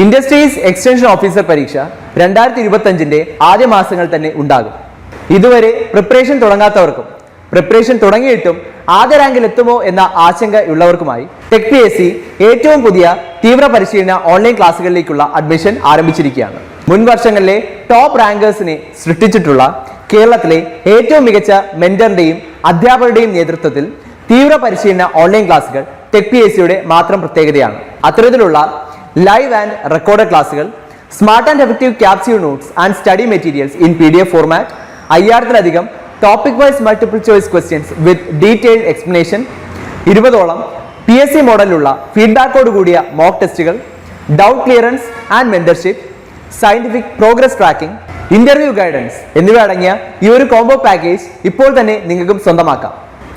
Industries extension officer പരീക്ഷ 2025 ആദ്യ മാസങ്ങൾ തന്നെ ഉണ്ടാകും. ഇതുവരെ പ്രിപ്പറേഷൻ തുടങ്ങാത്തവർക്കും പ്രിപ്പറേഷൻ തുടങ്ങിയിട്ടും ആദ്യ റാങ്കിൽ എത്തുമോ എന്ന ആശങ്കയുള്ളവർക്കുമായി ടെക് PSC ഏറ്റവും പുതിയ തീവ്ര പരിശീലന ഓൺലൈൻ ക്ലാസ്സുകളിലേക്കുള്ള അഡ്മിഷൻ ആരംഭിച്ചിരിക്കുകയാണ്. മുൻ വർഷങ്ങളിലെ ടോപ്പ് റാങ്കേഴ്സിനെ സൃഷ്ടിച്ചിട്ടുള്ള കേരളത്തിലെ ഏറ്റവും മികച്ച മെന്ററിന്റെയും അധ്യാപകരുടെയും നേതൃത്വത്തിൽ തീവ്ര പരിശീലന ഓൺലൈൻ ക്ലാസ്സുകൾ ടെക് PSCയുടെ മാത്രം പ്രത്യേകതയാണ്. അത്തരത്തിലുള്ള ലൈവ് ആൻഡ് റെക്കോർഡഡ് ക്ലാസ്സുകൾ, smart and effective capsule notes and study materials in PDF format, 5000-ലധികം topic wise multiple choice questions with detailed explanation, 20ഓളം PSC മോഡലിലുള്ള ഫീഡ്ബാക്കോട് കൂടിയ മോക്ക് ടെസ്റ്റുകൾ, doubt clearance and mentorship, scientific progress tracking, interview guidance എന്നിവ അടങ്ങിയ ഈ ഒരു കോംബോ പാക്കേജ് ഇപ്പോൾ തന്നെ നിങ്ങൾക്കും സ്വന്തമാക്കാം.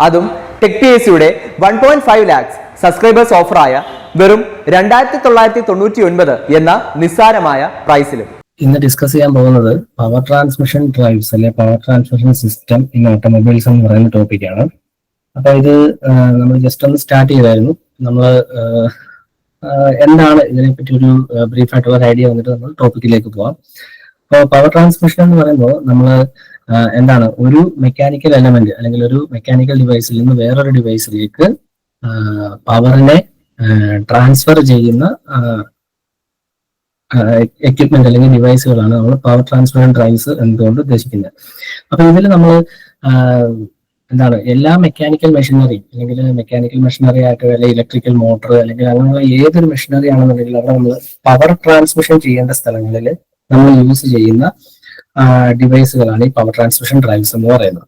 അതും ടെക് PSCയുടെ 1.5 lakhs സബ്സ്ക്രൈബേഴ്സ് ഓഫറായ വെറും 2999 എന്ന നിസ്സാരമായ പ്രൈസിലും. ഇന്ന് ഡിസ്കസ് ചെയ്യാൻ പോകുന്നത് പവർ ട്രാൻസ്മിഷൻ ഡ്രൈവ്സ് അല്ലെ power transmission system in automobiles എന്ന് പറയുന്ന ടോപ്പിക്കാണ്. അപ്പൊ ഇത് നമ്മൾ ജസ്റ്റ് ഒന്ന് സ്റ്റാർട്ട് ചെയ്തായിരുന്നു. നമ്മൾ എന്താണ് ഇതിനെപ്പറ്റി ഒരു ബ്രീഫ് ആയിട്ടുള്ള ഒരു ഐഡിയ വന്നിട്ട് നമ്മൾ ടോപ്പിക്കിലേക്ക് പോവാം. അപ്പോൾ പവർ ട്രാൻസ്മിഷൻ എന്ന് പറയുമ്പോൾ നമ്മൾ എന്താണ് ഒരു മെക്കാനിക്കൽ എലമെന്റ് അല്ലെങ്കിൽ ഒരു മെക്കാനിക്കൽ ഡിവൈസിൽ നിന്ന് വേറൊരു ഡിവൈസിലേക്ക് പവറിനെ ട്രാൻസ്ഫർ ചെയ്യുന്ന എക്യുപ്മെന്റ് അല്ലെങ്കിൽ ഡിവൈസുകളാണ് നമ്മൾ പവർ ട്രാൻസ്ഫർ ഡ്രൈവ്സ് എന്നതുകൊണ്ട് ഉദ്ദേശിക്കുന്നത്. അപ്പൊ ഇതിൽ നമ്മൾ എന്താണ് എല്ലാ മെക്കാനിക്കൽ മെഷീനറി അല്ലെങ്കിൽ മെക്കാനിക്കൽ മെഷീനറി ആയിട്ട് അല്ലെങ്കിൽ ഇലക്ട്രിക്കൽ മോട്ടോർ അല്ലെങ്കിൽ അങ്ങനെയുള്ള ഏതൊരു മെഷീനറി ആണെന്നുണ്ടെങ്കിൽ അവിടെ നമ്മൾ പവർ ട്രാൻസ്മിഷൻ ചെയ്യേണ്ട സ്ഥലങ്ങളിൽ നമ്മൾ യൂസ് ചെയ്യുന്ന ഡിവൈസുകളാണ് ഈ പവർ ട്രാൻസ്മിഷൻ ഡ്രൈവ്സ് എന്ന് പറയുന്നത്.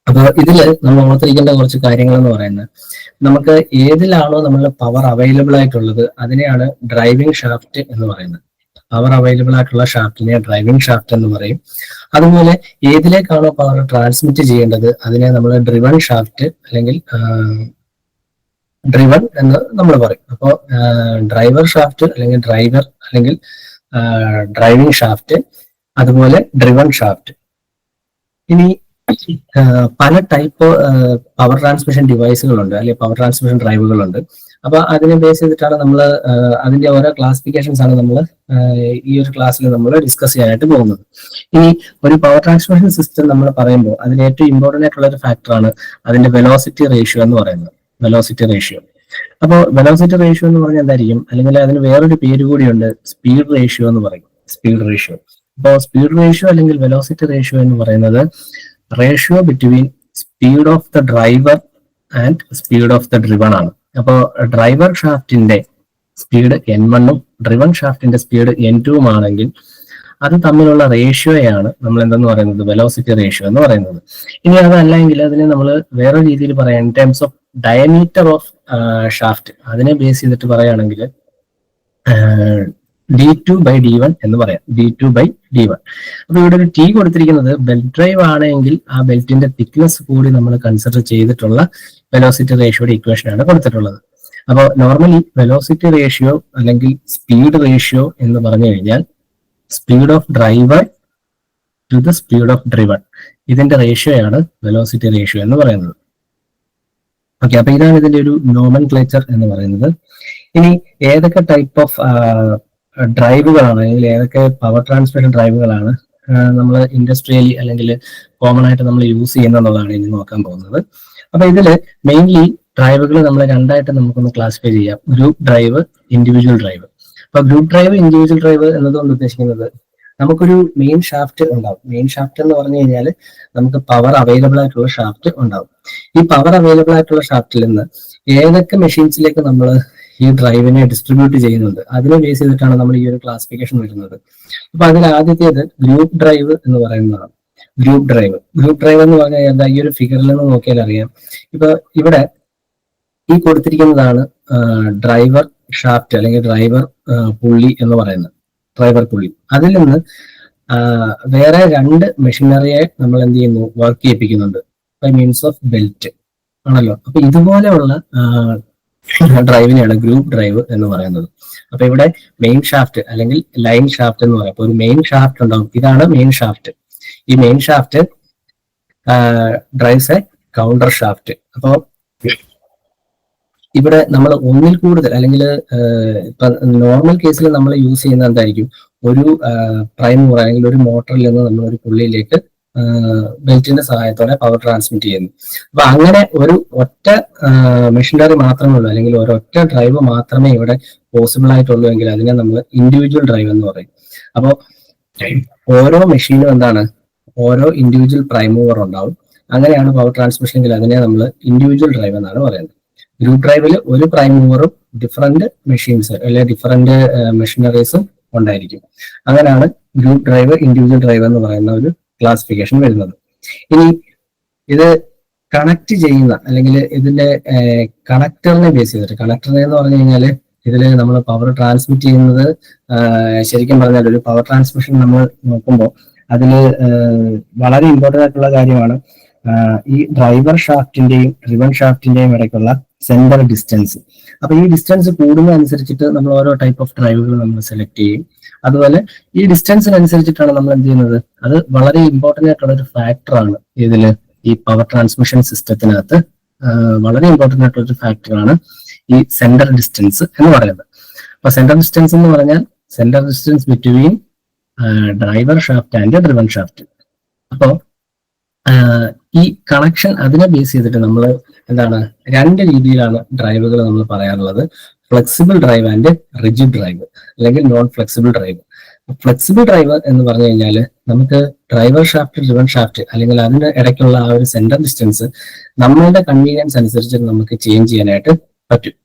അപ്പൊ ഇതില് നമ്മൾ ഓർത്തിരിക്കേണ്ട കുറച്ച് കാര്യങ്ങൾ എന്ന് പറയുന്നത്, നമുക്ക് ഏതിലാണോ നമ്മളുടെ പവർ അവൈലബിൾ ആയിട്ടുള്ളത് അതിനെയാണ് ഡ്രൈവിംഗ് ഷാഫ്റ്റ് എന്ന് പറയുന്നത്. പവർ അവൈലബിൾ ആയിട്ടുള്ള ഷാഫ്റ്റിനെ ഡ്രൈവിംഗ് ഷാഫ്റ്റ് എന്ന് പറയും. അതുപോലെ ഏതിലേക്കാണോ പവർ ട്രാൻസ്മിറ്റ് ചെയ്യേണ്ടത് അതിനെ നമ്മൾ ഡ്രിവൺ ഷാഫ്റ്റ് അല്ലെങ്കിൽ ഡ്രിവൺ എന്ന് നമ്മൾ പറയും. അപ്പോൾ ഡ്രൈവർ ഷാഫ്റ്റ് അല്ലെങ്കിൽ ഡ്രൈവർ അല്ലെങ്കിൽ ഡ്രൈവിംഗ് ഷാഫ്റ്റ്, അതുപോലെ ഡ്രിവൺ ഷാഫ്റ്റ്. ഇനി പല ടൈപ്പ് പവർ ട്രാൻസ്മിഷൻ ഡിവൈസുകളുണ്ട് അല്ലെങ്കിൽ പവർ ട്രാൻസ്മിഷൻ ഡ്രൈവുകളുണ്ട്. അപ്പൊ അതിനെ ബേസ് ചെയ്തിട്ടാണ് നമ്മൾ അതിന്റെ ഓരോ ക്ലാസിഫിക്കേഷൻസ് ആണ് നമ്മൾ ഈ ഒരു ക്ലാസ്സിൽ നമ്മൾ ഡിസ്കസ് ചെയ്യാനായിട്ട് പോകുന്നത്. ഇനി ഒരു പവർ ട്രാൻസ്മിഷൻ സിസ്റ്റം നമ്മൾ പറയുമ്പോൾ അതിന് ഏറ്റവും ഇമ്പോർട്ടന്റ് ആയിട്ടുള്ള ഒരു ഫാക്ടറാണ് അതിന്റെ വെലോസിറ്റി റേഷ്യോ എന്ന് പറയുന്നത്. Velocity ratio. അപ്പോൾ വെലോസിറ്റി റേഷ്യോ എന്ന് പറഞ്ഞാൽ എന്തായിരിക്കും, അല്ലെങ്കിൽ അതിന് വേറൊരു പേര് കൂടിയുണ്ട്, സ്പീഡ് റേഷ്യോ എന്ന് പറയും. Speed ratio. അപ്പോൾ സ്പീഡ് റേഷ്യോ അല്ലെങ്കിൽ വെലോസിറ്റി റേഷ്യോ എന്ന് പറയുന്നത് ratio between speed of the driver and speed of the driven ആണ്. അപ്പോൾ ഡ്രൈവർ ഷാഫ്റ്റിന്റെ സ്പീഡ് N1 ഡ്രിവൺ ഷാഫ്റ്റിന്റെ സ്പീഡ് N2 ആണെങ്കിൽ അത് തമ്മിലുള്ള റേഷ്യോയാണ് നമ്മൾ എന്തെന്ന് പറയുന്നത്, വെലോസിറ്റി റേഷ്യോ എന്ന് പറയുന്നത്. ഇനി അതല്ലെങ്കിൽ അതിനെ നമ്മൾ വേറെ രീതിയിൽ പറയാം, in terms of diameter of shaft. അതിനെ ബേസ് ചെയ്തിട്ട് പറയുകയാണെങ്കിൽ D2/D1 എന്ന് പറയാം. D2/D1. അപ്പൊ ഇവിടെ ഒരു T കൊടുത്തിരിക്കുന്നത് ബെൽറ്റ് ഡ്രൈവ് ആണെങ്കിൽ ആ ബെൽറ്റിന്റെ തിക്നെസ് കൂടി നമ്മൾ കൺസിഡർ ചെയ്തിട്ടുള്ള വെലോസിറ്റി റേഷ്യോയുടെ ഇക്വേഷൻ ആണ് കൊടുത്തിട്ടുള്ളത്. അപ്പോൾ നോർമലി വെലോസിറ്റി റേഷ്യോ അല്ലെങ്കിൽ സ്പീഡ് റേഷ്യോ എന്ന് പറഞ്ഞു കഴിഞ്ഞാൽ speed of driver to the speed of driven, ഇതിന്റെ റേഷ്യോയാണ് വെലോസിറ്റി റേഷ്യോ എന്ന് പറയുന്നത്. ഓക്കെ, അപ്പൊ ഇതാണ് ഇതിന്റെ ഒരു നോമൻക്ലേച്ചർ എന്ന് പറയുന്നത്. ഇനി ഏതൊക്കെ ടൈപ്പ് ഓഫ് ഡ്രൈവുകളാണ് അല്ലെങ്കിൽ ഏതൊക്കെ പവർ ട്രാൻസ്മിഷൻ ഡ്രൈവുകളാണ് നമ്മൾ ഇൻഡസ്ട്രിയലി അല്ലെങ്കിൽ കോമൺ ആയിട്ട് നമ്മൾ യൂസ് ചെയ്യുന്നതാണ് ഇനി നോക്കാൻ പോകുന്നത്. അപ്പൊ ഇതില് മെയിൻലി ഡ്രൈവുകൾ നമ്മൾ രണ്ടായിട്ട് നമുക്കൊന്ന് ക്ലാസിഫൈ ചെയ്യാം, ഗ്രൂപ്പ് ഡ്രൈവ്, ഇൻഡിവിജ്വൽ ഡ്രൈവ്. അപ്പൊ ഗ്രൂപ്പ് ഡ്രൈവ്, ഇൻഡിവിജ്വൽ ഡ്രൈവ് എന്നതുകൊണ്ട് ഉദ്ദേശിക്കുന്നത് നമുക്കൊരു മെയിൻ ഷാഫ്റ്റ് ഉണ്ടാവും. മെയിൻ ഷാഫ്റ്റ് എന്ന് പറഞ്ഞു കഴിഞ്ഞാൽ നമുക്ക് പവർ അവൈലബിൾ ആയിട്ടുള്ള ഷാഫ്റ്റ് ഉണ്ടാവും. ഈ പവർ അവൈലബിൾ ആയിട്ടുള്ള ഷാഫ്റ്റിൽ നിന്ന് ഏതൊക്കെ മെഷീൻസിലേക്ക് നമ്മൾ ഈ ഡ്രൈവിനെ ഡിസ്ട്രിബ്യൂട്ട് ചെയ്യുന്നുണ്ട് അതിനെ ബേസ് ചെയ്തിട്ടാണ് നമ്മൾ ഈ ഒരു ക്ലാസിഫിക്കേഷൻ വരുന്നത്. അപ്പൊ അതിൽ ആദ്യത്തേത് ഗ്രൂപ്പ് ഡ്രൈവ് എന്ന് പറയുന്നതാണ്. ഗ്രൂപ്പ് ഡ്രൈവ് എന്ന് പറഞ്ഞാൽ എന്താ, ഈ ഒരു ഫിഗറിൽ നിന്ന് നോക്കിയാൽ അറിയാം. ഇപ്പൊ ഇവിടെ ഈ കൊടുത്തിരിക്കുന്നതാണ് ഡ്രൈവർ ഷാഫ്റ്റ് അല്ലെങ്കിൽ ഡ്രൈവർ പുള്ളി എന്ന് പറയുന്നത്, ഡ്രൈവർ പുള്ളി. അതിൽ നിന്ന് വേറെ രണ്ട് മെഷീനറിയെ നമ്മൾ എന്ത് ചെയ്യുന്നു, വർക്ക് ചെയ്യിപ്പിക്കുന്നുണ്ട് ബൈ മീൻസ് ഓഫ് ബെൽറ്റ് ആണല്ലോ. അപ്പൊ ഇതുപോലെയുള്ള ഡ്രൈവിനെയാണ് ഗ്രൂപ്പ് ഡ്രൈവ് എന്ന് പറയുന്നത്. അപ്പൊ ഇവിടെ മെയിൻ ഷാഫ്റ്റ് അല്ലെങ്കിൽ ലൈൻ ഷാഫ്റ്റ് എന്ന് പറയാം. അപ്പൊ ഒരു മെയിൻ ഷാഫ്റ്റ് ഉണ്ടാവും, ഇതാണ് മെയിൻ ഷാഫ്റ്റ്. ഈ main shaft drives A counter shaft. അപ്പോ ഇവിടെ നമ്മൾ ഒന്നിൽ കൂടുതൽ അല്ലെങ്കിൽ ഇപ്പൊ നോർമൽ കേസിൽ നമ്മൾ യൂസ് ചെയ്യുന്ന എന്തായിരിക്കും, ഒരു പ്രൈം മൂവർ അല്ലെങ്കിൽ ഒരു മോട്ടറിൽ നിന്ന് നമ്മൾ ഒരു പുള്ളിയിലേക്ക് ബെൽറ്റിന്റെ സഹായത്തോടെ പവർ ട്രാൻസ്മിറ്റ് ചെയ്യുന്നു. അപ്പൊ അങ്ങനെ ഒരു ഒറ്റ മെഷീനറി മാത്രമേ ഉള്ളൂ, അല്ലെങ്കിൽ ഒരൊറ്റ ഡ്രൈവ് മാത്രമേ ഇവിടെ പോസിബിൾ ആയിട്ടുള്ളൂ എങ്കിൽ അതിനെ നമ്മൾ ഇൻഡിവിജ്വൽ ഡ്രൈവ് എന്ന് പറയും. അപ്പോൾ ഓരോ മെഷീനും എന്താണ്, ഓരോ ഇൻഡിവിജ്വൽ പ്രൈം മൂവർ ഉണ്ടാവും. അങ്ങനെയാണ് പവർ ട്രാൻസ്മിഷൻ എങ്കിൽ അതിനെ നമ്മൾ ഇൻഡിവിജ്വൽ ഡ്രൈവ് എന്നാണ് പറയുന്നത്. ഗ്രൂപ്പ് ഡ്രൈവിൽ ഒരു പ്രൈം മൂവറും ഡിഫറെന്റ് മെഷീൻസ് അല്ലെങ്കിൽ ഡിഫറെന്റ് മെഷീനറീസും ഉണ്ടായിരിക്കും. അങ്ങനെയാണ് ഗ്രൂപ്പ് ഡ്രൈവ്, ഇൻഡിവിജ്വൽ ഡ്രൈവ് എന്ന് പറയുന്ന ഒരു ക്ലാസിഫിക്കേഷൻ വരുന്നത്. ഇനി ഇത് കണക്ട് ചെയ്യുന്ന അല്ലെങ്കിൽ ഇതിന്റെ കണക്ടറിനെ ബേസ് ചെയ്തിട്ട്, കണക്ടറിനെ എന്ന് പറഞ്ഞു കഴിഞ്ഞാൽ ഇതിൽ നമ്മൾ പവർ ട്രാൻസ്മിറ്റ് ചെയ്യുന്നത് ശരിക്കും പറഞ്ഞാൽ ഒരു പവർ ട്രാൻസ്മിഷൻ നമ്മൾ നോക്കുമ്പോൾ അതിൽ വളരെ ഇമ്പോർട്ടൻ്റ് ആയിട്ടുള്ള കാര്യമാണ് ഈ ഡ്രൈവർ ഷാഫ്റ്റിന്റെയും ഡ്രിവൺ ഷാഫ്റ്റിന്റെയും ഇടയ്ക്കുള്ള സെന്റർ ഡിസ്റ്റൻസ്. അപ്പൊ ഈ ഡിസ്റ്റൻസ് കൂടുന്നതനുസരിച്ചിട്ട് നമ്മൾ ഓരോ ടൈപ്പ് ഓഫ് ഡ്രൈവുകൾ നമ്മൾ സെലക്ട് ചെയ്യും. അതുപോലെ ഈ ഡിസ്റ്റൻസിനനുസരിച്ചിട്ടാണ് നമ്മൾ എന്ത് ചെയ്യുന്നത്, അത് വളരെ ഇമ്പോർട്ടൻ്റ് ആയിട്ടുള്ള ഒരു ഫാക്ടറാണ് ഇതില് ഈ പവർ ട്രാൻസ്മിഷൻ സിസ്റ്റത്തിനകത്ത് വളരെ ഇമ്പോർട്ടൻ്റ് ആയിട്ടുള്ള ഒരു ഫാക്ടറാണ് ഈ സെന്റർ ഡിസ്റ്റൻസ് എന്ന് പറയുന്നത്. അപ്പൊ സെന്റർ ഡിസ്റ്റൻസ് എന്ന് പറഞ്ഞാൽ centre distance between driver shaft and driven shaft. അപ്പോൾ ഈ കണക്ഷൻ അതിനെ ബേസ് ചെയ്തിട്ട് നമ്മൾ എന്താണ്, രണ്ട് രീതിയിലാണ് ഡ്രൈവുകൾ നമ്മൾ പറയാറുള്ളത്. Flexible drive and rigid drive, അല്ലെങ്കിൽ non flexible drive. Flexible drive എന്ന് പറഞ്ഞു കഴിഞ്ഞാൽ നമുക്ക് ഡ്രൈവർ ഷാഫ്റ്റ്, ഡ്രിവൺ ഷാഫ്റ്റ് അല്ലെങ്കിൽ അതിന്റെ ഇടയ്ക്കുള്ള ആ ഒരു സെന്റർ ഡിസ്റ്റൻസ് നമ്മളുടെ കൺവീനിയൻസ് അനുസരിച്ച് നമുക്ക് ചേഞ്ച് ചെയ്യാനായിട്ട് പറ്റും.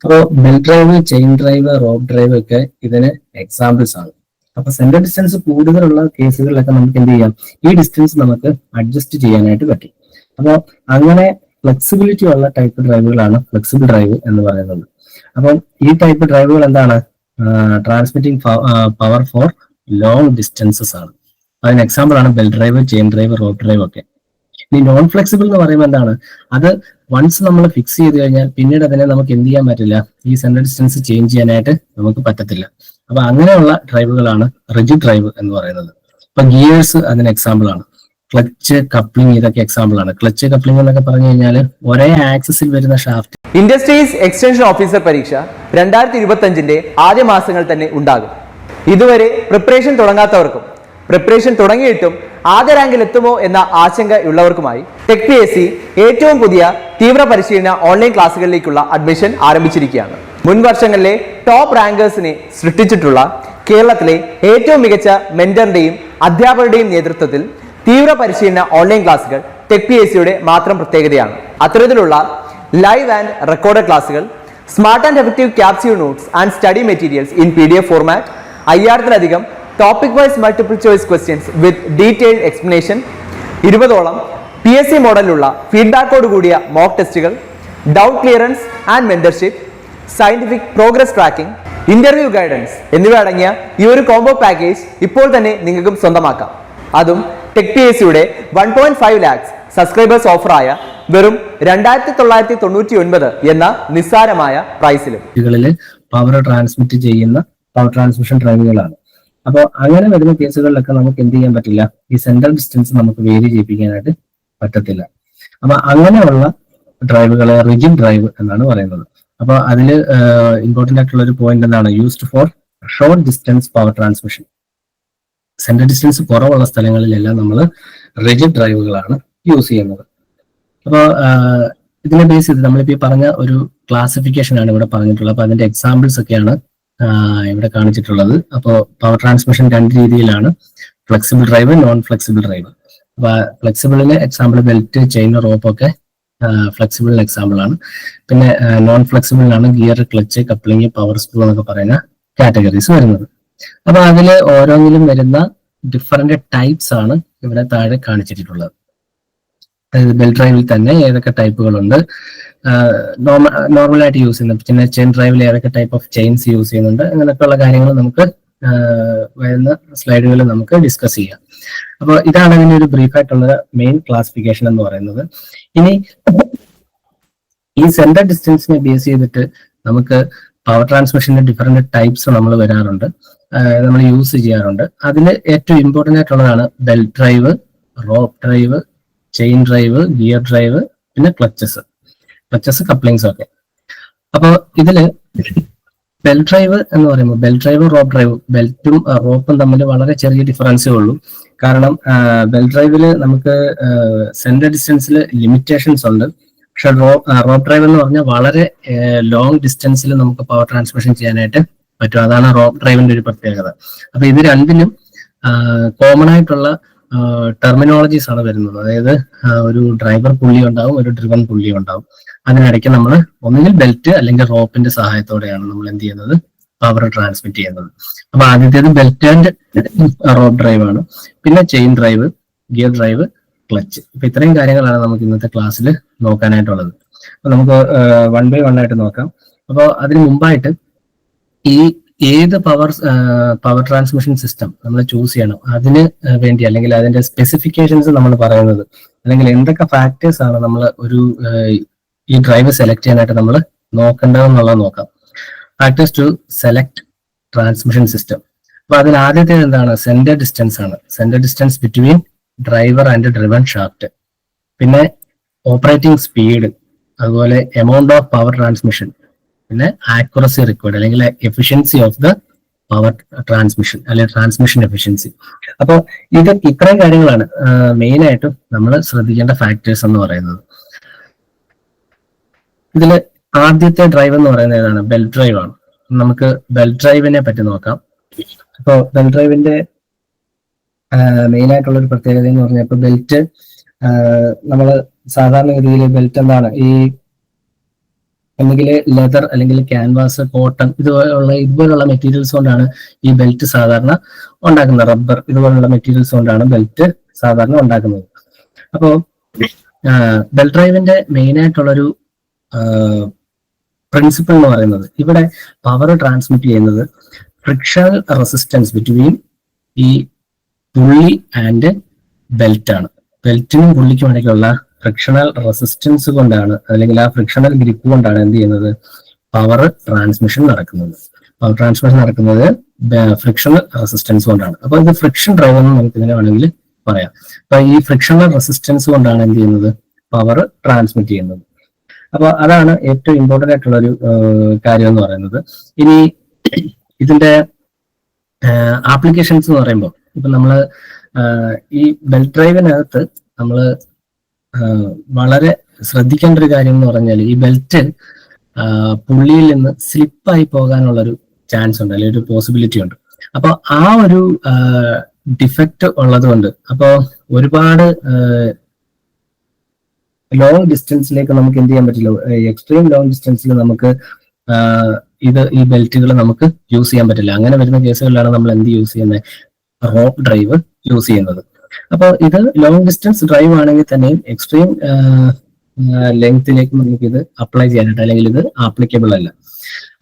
അപ്പോൾ belt drive, chain drive, rope drive ഒക്കെ ഇതിന് എക്സാമ്പിൾസ് ആണ്. അപ്പൊ സെന്റർ ഡിസ്റ്റൻസ് കൂടുതലുള്ള കേസുകളിലൊക്കെ നമുക്ക് എന്ത് ചെയ്യാം, ഈ ഡിസ്റ്റൻസ് നമുക്ക് അഡ്ജസ്റ്റ് ചെയ്യാനായിട്ട് പറ്റും. അപ്പോൾ അങ്ങനെ ഫ്ലെക്സിബിലിറ്റി ഉള്ള ടൈപ്പ് ഡ്രൈവുകളാണ് ഫ്ലെക്സിബിൾ ഡ്രൈവ് എന്ന് പറയുന്നത്. അപ്പം ഈ ടൈപ്പ് ഡ്രൈവുകൾ എന്താണ്, transmitting power for long distances ആണ്. അതിന് എക്സാമ്പിൾ ആണ് belt drive, chain drive, rope drive ഒക്കെ. ഈ നോൺ ഫ്ലെക്സിബിൾ എന്ന് പറയുമ്പോൾ എന്താണ്, അത് വൺസ് നമ്മൾ ഫിക്സ് ചെയ്ത് കഴിഞ്ഞാൽ പിന്നീട് അതിനെ നമുക്ക് എന്ത് ചെയ്യാൻ പറ്റില്ല, ഈ സെന്റർ ഡിസ്റ്റൻസ് ചേഞ്ച് ചെയ്യാനായിട്ട് നമുക്ക് പറ്റത്തില്ല. അപ്പൊ അങ്ങനെയുള്ള ഡ്രൈവുകളാണ് റിജിഡ് ഡ്രൈവ് എന്ന് പറയുന്നത്. ഇപ്പൊ ഗിയേഴ്സ് അതിന് എക്സാമ്പിൾ ആണ്. ക്ലച്ച്, കപ്ലിംഗ് ഇതൊക്കെ എക്സാമ്പിൾ ആണ്. ക്ലച്ച്, കപ്ലിംഗ് എന്നൊക്കെ പറഞ്ഞു കഴിഞ്ഞാൽ ഒരേ ആക്സിസിൽ വരുന്ന ഷാഫ്റ്റ്. ഇൻഡസ്ട്രീസ് എക്സ്റ്റൻഷൻ ഓഫീസർ പരീക്ഷ 2025 ആദ്യ മാസങ്ങൾ തന്നെ ഉണ്ടാകും. ഇതുവരെ പ്രിപ്പറേഷൻ തുടങ്ങാത്തവർക്കും പ്രിപ്പറേഷൻ തുടങ്ങിയിട്ടും ആദ്യ റാങ്കിൽ എത്തുമോ എന്ന ആശങ്കയുള്ളവർക്കുമായി ടെക് PSC ഏറ്റവും പുതിയ തീവ്ര പരിശീലന ഓൺലൈൻ ക്ലാസ്സുകളിലേക്കുള്ള അഡ്മിഷൻ ആരംഭിച്ചിരിക്കുകയാണ്. മുൻ വർഷങ്ങളിലെ ടോപ്പ് റാങ്കേഴ്സിനെ സൃഷ്ടിച്ചിട്ടുള്ള കേരളത്തിലെ ഏറ്റവും മികച്ച മെന്ററിന്റെയും അധ്യാപകരുടെയും നേതൃത്വത്തിൽ തീവ്ര പരിശീലന ഓൺലൈൻ ക്ലാസ്സുകൾ ടെക് PSCയുടെ മാത്രം പ്രത്യേകതയാണ്. അത്തരത്തിലുള്ള ലൈവ് ആൻഡ് റെക്കോർഡഡ് ക്ലാസ്സുകൾ, smart and effective capsule notes and study materials in PDF format, 5000-ലധികം topic wise multiple choice questions with detailed explanation, 20ഓളം PSC മോഡലിലുള്ള ഫീഡ്ബാക്കോട് കൂടിയ മോക്ക് ടെസ്റ്റുകൾ, doubt clearance and mentorship, scientific progress tracking, interview guidance എന്നിവ അടങ്ങിയ ഈ ഒരു കോംബോ പാക്കേജ് ഇപ്പോൾ തന്നെ നിങ്ങൾക്കും സ്വന്തമാക്കാം. അതും ടെക് PSCയുടെ 1.5 lakhs സബ്സ്ക്രൈബേഴ്സ് ഓഫറായ വെറും 2999 എന്ന നിസ്സാരമായ പ്രൈസിലും. പവർ ട്രാൻസ്മിറ്റ് ചെയ്യുന്ന പവർ ട്രാൻസ്മിഷൻ ഡ്രൈവുകളാണ്. അപ്പോൾ അങ്ങനെ വരുന്ന കേസുകളിലൊക്കെ നമുക്ക് എന്ത് ചെയ്യാൻ പറ്റില്ല, ഈ സെൻട്രൽ ഡിസ്റ്റൻസ് നമുക്ക് വേരി ചെയ്യിപ്പിക്കാനായിട്ട് പറ്റത്തില്ല. അപ്പൊ അങ്ങനെയുള്ള ഡ്രൈവുകളെ റിജിഡ് ഡ്രൈവ് എന്നാണ് പറയുന്നത്. അപ്പൊ അതിൽ ഇമ്പോർട്ടന്റ് ആയിട്ടുള്ള ഒരു പോയിന്റ് എന്താണ്, used for short distance power transmission. Central distance കുറവുള്ള സ്ഥലങ്ങളിലെല്ലാം നമ്മൾ റിജിഡ് ഡ്രൈവുകളാണ് യൂസ് ചെയ്യുന്നത്. അപ്പോൾ ഇതിനെ ബേസ് ചെയ്ത് നമ്മളിപ്പോൾ ഈ പറഞ്ഞ ഒരു ക്ലാസിഫിക്കേഷൻ ആണ് ഇവിടെ പറഞ്ഞിട്ടുള്ളത്. അപ്പൊ അതിന്റെ എക്സാമ്പിൾസ് ഒക്കെയാണ് ഇവിടെ കാണിച്ചിട്ടുള്ളത്. അപ്പോൾ പവർ ട്രാൻസ്മിഷൻ രണ്ട് രീതിയിലാണ്, flexible drive, non flexible drive. അപ്പൊ ഫ്ലെക്സിബിളിന് എക്സാമ്പിൾ ബെൽറ്റ്, ചെയിൻ, റോപ്പ് ഒക്കെ ഫ്ലെക്സിബിളിന് എക്സാമ്പിൾ ആണ്. പിന്നെ നോൺ ഫ്ലെക്സിബിളിനാണ് gear, clutch, coupling, power screw എന്നൊക്കെ പറയുന്ന കാറ്റഗറീസ് വരുന്നത്. അപ്പൊ അതിൽ ഓരോന്നിലും വരുന്ന ഡിഫറെന്റ് ടൈപ്സ് ആണ് ഇവിടെ താഴെ കാണിച്ചിട്ടുള്ളത്. അതായത് ബെൽറ്റ് ഡ്രൈവിൽ തന്നെ ഏതൊക്കെ ടൈപ്പുകളുണ്ട്, നോർമലായിട്ട് യൂസ് ചെയ്യുന്നത്, പിന്നെ ചെയിൻ ഡ്രൈവിൽ ഏതൊക്കെ ടൈപ്പ് ഓഫ് ചെയിൻസ് യൂസ് ചെയ്യുന്നുണ്ട്, അങ്ങനെയൊക്കെയുള്ള കാര്യങ്ങൾ നമുക്ക് വരുന്ന സ്ലൈഡുകളിൽ നമുക്ക് ഡിസ്കസ് ചെയ്യാം. അപ്പോൾ ഇതാണ് ഇതിന്റെ ഒരു ബ്രീഫായിട്ടുള്ള മെയിൻ ക്ലാസിഫിക്കേഷൻ എന്ന് പറയുന്നത്. ഇനി ഈ സെന്റർ ഡിസ്റ്റൻസിനെ ബേസ് ചെയ്തിട്ട് നമുക്ക് പവർ ട്രാൻസ്മിഷന്റെ ഡിഫറെന്റ് ടൈപ്സ് നമ്മൾ വരാറുണ്ട്, നമ്മൾ യൂസ് ചെയ്യാറുണ്ട്. അതിൽ ഏറ്റവും ഇമ്പോർട്ടന്റ് ആയിട്ടുള്ളതാണ് belt drive, rope drive, chain drive, gear drive, പിന്നെ ക്ലച്ചസ്, കപ്ലിങ്സ് ഒക്കെ. അപ്പോൾ ഇതില് ബെൽറ്റ് ഡ്രൈവ് എന്ന് പറയുമ്പോൾ ബെൽറ്റ് ഡ്രൈവ് റോപ്പ് ഡ്രൈവ്, ബെൽറ്റും റോപ്പും തമ്മിൽ വളരെ ചെറിയ ഡിഫറൻസേ ഉള്ളൂ. കാരണം ബെൽറ്റ് ഡ്രൈവില് നമുക്ക് സെന്റർ ഡിസ്റ്റൻസിൽ ലിമിറ്റേഷൻസ് ഉണ്ട്. പക്ഷെ റോപ്പ് ഡ്രൈവ് എന്ന് പറഞ്ഞാൽ വളരെ ലോങ് ഡിസ്റ്റൻസിൽ നമുക്ക് പവർ ട്രാൻസ്മിഷൻ ചെയ്യാനായിട്ട് പറ്റും. അതാണ് റോപ്പ് ഡ്രൈവിന്റെ ഒരു പ്രത്യേകത. അപ്പൊ ഇത് രണ്ടിനും കോമൺ ആയിട്ടുള്ള ടെർമിനോളജീസ് ആണ് വരുന്നത്. അതായത് ഒരു ഡ്രൈവർ പുള്ളി ഉണ്ടാവും, ഒരു ഡ്രിവൺ പുള്ളി ഉണ്ടാവും. അതിനിടയ്ക്ക് നമ്മൾ ഒന്നുകിൽ ബെൽറ്റ് അല്ലെങ്കിൽ റോപ്പിന്റെ സഹായത്തോടെയാണ് നമ്മൾ എന്ത് ചെയ്യുന്നത്, പവർ ട്രാൻസ്മിറ്റ് ചെയ്യുന്നത്. അപ്പൊ ആദ്യത്തേത് ബെൽറ്റ് ആൻഡ് റോപ്പ് ഡ്രൈവ് ആണ്. പിന്നെ chain drive, gear drive, clutch. ഇപ്പൊ ഇത്രയും കാര്യങ്ങളാണ് നമുക്ക് ഇന്നത്തെ ക്ലാസ്സിൽ നോക്കാനായിട്ടുള്ളത്. അപ്പൊ നമുക്ക് 1 by 1 ആയിട്ട് നോക്കാം. അപ്പോൾ അതിന് മുമ്പായിട്ട് ഈ ഏത് പവർ ട്രാൻസ്മിഷൻ സിസ്റ്റം നമ്മൾ ചൂസ് ചെയ്യണം, അതിന് വേണ്ടി അല്ലെങ്കിൽ അതിന്റെ സ്പെസിഫിക്കേഷൻസ് നമ്മൾ പറയുന്നത്, അല്ലെങ്കിൽ എന്തൊക്കെ ഫാക്ടേഴ്സ് ആണ് നമ്മൾ ഈ ഡ്രൈവ് സെലക്ട് ചെയ്യാനായിട്ട് നമ്മൾ നോക്കേണ്ടതെന്നുള്ളത് നോക്കാം. Factors to select transmission system. അപ്പൊ അതിൽ ആദ്യത്തേത് എന്താണ്? സെന്റർ ഡിസ്റ്റൻസ് ആണ്. Centre distance between driver and driven shaft. പിന്നെ ഓപ്പറേറ്റിംഗ് സ്പീഡ്, അതുപോലെ എമൗണ്ട് ഓഫ് പവർ ട്രാൻസ്മിഷൻ, പിന്നെ ആക്യുറസി റിക്വയർഡ് അല്ലെങ്കിൽ efficiency of the power transmission അല്ലെങ്കിൽ ട്രാൻസ്മിഷൻ എഫിഷ്യൻസി. അപ്പോൾ ഇത്രയും കാര്യങ്ങളാണ് മെയിൻ ആയിട്ടും നമ്മൾ ശ്രദ്ധിക്കേണ്ട ഫാക്ടേഴ്സ് എന്ന് പറയുന്നത്. ഇതില് ആദ്യത്തെ ഡ്രൈവ് എന്ന് പറയുന്നത് ഏതാണ്? ബെൽറ്റ് ഡ്രൈവ് ആണ്. നമുക്ക് ബെൽറ്റ് ഡ്രൈവിനെ പറ്റി നോക്കാം. അപ്പോൾ ബെൽറ്റ് ഡ്രൈവിന്റെ മെയിൻ ആയിട്ടുള്ള ഒരു പ്രത്യേകത എന്ന് പറഞ്ഞാൽ, ഇപ്പൊ ബെൽറ്റ് നമ്മൾ സാധാരണഗതിയിൽ ബെൽറ്റ് എന്താണ്, ഈ ഒന്നുകിൽ ലെതർ അല്ലെങ്കിൽ ക്യാൻവാസ്, കോട്ടൺ ഇതുപോലുള്ള മെറ്റീരിയൽസ് കൊണ്ടാണ് ഈ ബെൽറ്റ് സാധാരണ ഉണ്ടാക്കുന്നത്. റബ്ബർ ഇതുപോലുള്ള മെറ്റീരിയൽസ് കൊണ്ടാണ് ബെൽറ്റ് സാധാരണ ഉണ്ടാക്കുന്നത്. അപ്പോൾ ബെൽറ്റ് ഡ്രൈവിന്റെ മെയിൻ ആയിട്ടുള്ളൊരു പ്രിൻസിപ്പിൾ എന്ന് പറയുന്നത്, ഇവിടെ പവർ ട്രാൻസ്മിറ്റ് ചെയ്യുന്നത് ഫ്രിക്ഷണൽ റെസിസ്റ്റൻസ് ബിറ്റ്വീൻ ഈ പുള്ളി ആൻഡ് ബെൽറ്റ് ആണ്. ബെൽറ്റിനും പുള്ളിക്കും ഇടയ്ക്കുള്ള ഫ്രിക്ഷണൽ റെസിസ്റ്റൻസ് കൊണ്ടാണ്, അല്ലെങ്കിൽ ആ ഫ്രിക്ഷണൽ ഗ്രിപ്പ് കൊണ്ടാണ് എന്ത് ചെയ്യുന്നത്, പവർ ട്രാൻസ്മിഷൻ നടക്കുന്നത്. പവർ ട്രാൻസ്മിഷൻ നടക്കുന്നത് ഫ്രിക്ഷണൽ റെസിസ്റ്റൻസ് കൊണ്ടാണ്. അപ്പൊ ഇത് ഫ്രിക്ഷൻ ഡ്രൈവ് എന്ന് നമുക്ക് ഇതിനെ വേണമെങ്കിൽ പറയാം. അപ്പൊ ഈ ഫ്രിക്ഷണൽ റെസിസ്റ്റൻസ് കൊണ്ടാണ് എന്ത് ചെയ്യുന്നത്, പവർ ട്രാൻസ്മിറ്റ് ചെയ്യുന്നത്. അപ്പൊ അതാണ് ഏറ്റവും ഇമ്പോർട്ടന്റ് ആയിട്ടുള്ള ഒരു കാര്യം എന്ന് പറയുന്നത്. ഇനി ഇതിന്റെ ആപ്ലിക്കേഷൻസ് എന്ന് പറയുമ്പോൾ, ഇപ്പൊ നമ്മള് ഈ ബെൽറ്റ് ഡ്രൈവിനകത്ത് നമ്മൾ വളരെ ശ്രദ്ധിക്കേണ്ട ഒരു കാര്യം എന്ന് പറഞ്ഞാൽ, ഈ ബെൽറ്റ് പുള്ളിയിൽ നിന്ന് സ്ലിപ്പായി പോകാനുള്ളൊരു ചാൻസ് ഉണ്ട്, അല്ലെങ്കിൽ ഒരു പോസിബിലിറ്റി ഉണ്ട്. അപ്പൊ ആ ഒരു ഡിഫക്റ്റ് ഉള്ളത് കൊണ്ട് അപ്പോൾ ഒരുപാട് ലോങ് ഡിസ്റ്റൻസിലേക്ക് നമുക്ക് എന്ത് ചെയ്യാൻ പറ്റില്ല, എക്സ്ട്രീം ലോങ് ഡിസ്റ്റൻസിൽ നമുക്ക് ഈ ബെൽറ്റുകൾ നമുക്ക് യൂസ് ചെയ്യാൻ പറ്റില്ല. അങ്ങനെ വരുന്ന കേസുകളിലാണ് നമ്മൾ എന്ത് യൂസ് ചെയ്യുന്നത്, റോപ്പ് ഡ്രൈവ് യൂസ് ചെയ്യുന്നത്. അപ്പോൾ ഇത് ലോങ് ഡിസ്റ്റൻസ് ഡ്രൈവ് ആണെങ്കിൽ തന്നെയും എക്സ്ട്രീം ലെങ്തിലേക്ക് നമുക്ക് ഇത് അപ്ലൈ ചെയ്യാനായിട്ട്, അല്ലെങ്കിൽ ഇത് ആപ്ലിക്കബിൾ അല്ല.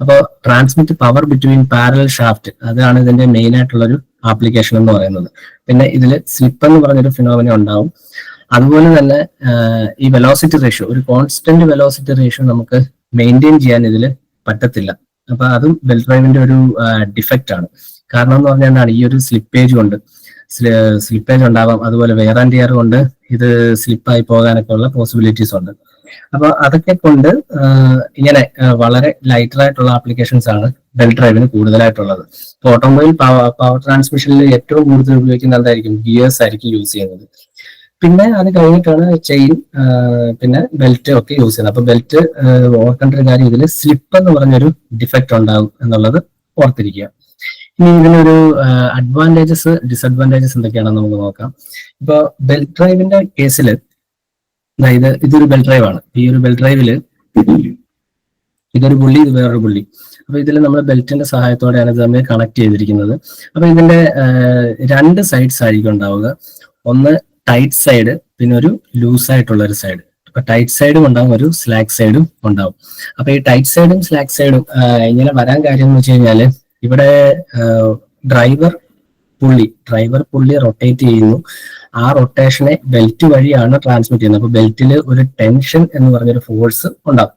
അപ്പോൾ transmit power between parallel shaft, അതാണ് ഇതിന്റെ മെയിൻ ആയിട്ടുള്ളൊരു ആപ്ലിക്കേഷൻ എന്ന് പറയുന്നത്. പിന്നെ ഇതിൽ സ്ലിപ്പ് എന്ന് പറഞ്ഞൊരു ഫിനോമിന ഉണ്ടാവും. അതുപോലെ തന്നെ ഈ വെലോസിറ്റി റേഷ്യോ, ഒരു കോൺസ്റ്റന്റ് വെലോസിറ്റി റേഷ്യോ നമുക്ക് മെയിൻറ്റെയിൻ ചെയ്യാൻ ഇതിൽ പറ്റത്തില്ല. അപ്പൊ അതും ബെൽറ്റ് ഡ്രൈവിന്റെ ഒരു ഡിഫക്റ്റ് ആണ്. കാരണം എന്ന് പറഞ്ഞാൽ ഈ ഒരു സ്ലിപ്പേജ് ഉണ്ടാവാം. അതുപോലെ വെയർ ആൻഡ് ടിയർ കൊണ്ട് ഇത് സ്ലിപ്പായി പോകാനൊക്കെ ഉള്ള പോസിബിലിറ്റീസ് ഉണ്ട്. അപ്പൊ അതൊക്കെ കൊണ്ട് ഇങ്ങനെ വളരെ ലൈറ്റർ ആയിട്ടുള്ള ആപ്ലിക്കേഷൻസ് ആണ് ബെൽറ്റ് ഡ്രൈവിന് കൂടുതലായിട്ടുള്ളത്. ഇപ്പൊ ഓട്ടോമൊബൈൽ പവർ ട്രാൻസ്മിഷനിൽ ഏറ്റവും കൂടുതൽ ഉപയോഗിക്കുന്ന എന്തായിരിക്കും, ഗിയേഴ്സ് ആയിരിക്കും യൂസ് ചെയ്യുന്നത്. പിന്നെ അത് കഴിഞ്ഞിട്ടാണ് ചെയിൻ, പിന്നെ ബെൽറ്റ് ഒക്കെ യൂസ് ചെയ്യുന്നത്. അപ്പൊ ബെൽറ്റ് ഓർക്കേണ്ട ഒരു കാര്യം, ഇതിൽ സ്ലിപ്പ് എന്ന് പറഞ്ഞൊരു ഡിഫക്റ്റ് ഉണ്ടാവും എന്നുള്ളത് ഓർത്തിരിക്കുക. ഇനി ഇതിനൊരു അഡ്വാൻറ്റേജസ് ഡിസഡ്വാൻറ്റേജസ് എന്തൊക്കെയാണെന്ന് നമുക്ക് നോക്കാം. ഇപ്പൊ ബെൽറ്റ് ഡ്രൈവിന്റെ കേസിൽ ഇതൊരു ബെൽറ്റ് ഡ്രൈവ് ആണ്. ഈ ഒരു ബെൽറ്റ് ഡ്രൈവില് ഇതൊരു പുള്ളി, ഇത് വേറൊരു പുള്ളി. അപ്പൊ ഇതിൽ നമ്മൾ ബെൽറ്റിന്റെ സഹായത്തോടെയാണ് ഇത് തമ്മിൽ കണക്ട് ചെയ്തിരിക്കുന്നത്. അപ്പൊ ഇതിന്റെ 2 സൈഡ്സ് ആയിരിക്കും ഉണ്ടാവുക. ഒന്ന് ടൈറ്റ് സൈഡ്, പിന്നെ ഒരു ലൂസ് ആയിട്ടുള്ള ഒരു സൈഡ്. അപ്പൊ ടൈറ്റ് സൈഡും ഉണ്ടാവും, ഒരു സ്ലാക്ക് സൈഡും ഉണ്ടാവും. അപ്പൊ ഈ ടൈറ്റ് സൈഡും സ്ലാക്ക് സൈഡും ഇങ്ങനെ വരാൻ കാര്യം എന്ന് വെച്ച് കഴിഞ്ഞാല്, ഇവിടെ ഡ്രൈവർ പുള്ളി റൊട്ടേറ്റ് ചെയ്യുന്നു. ആ റൊട്ടേഷനെ ബെൽറ്റ് വഴിയാണ് ട്രാൻസ്മിറ്റ് ചെയ്യുന്നത്. അപ്പൊ ബെൽറ്റിൽ ഒരു ടെൻഷൻ എന്ന് പറഞ്ഞൊരു ഫോഴ്സ് ഉണ്ടാവും,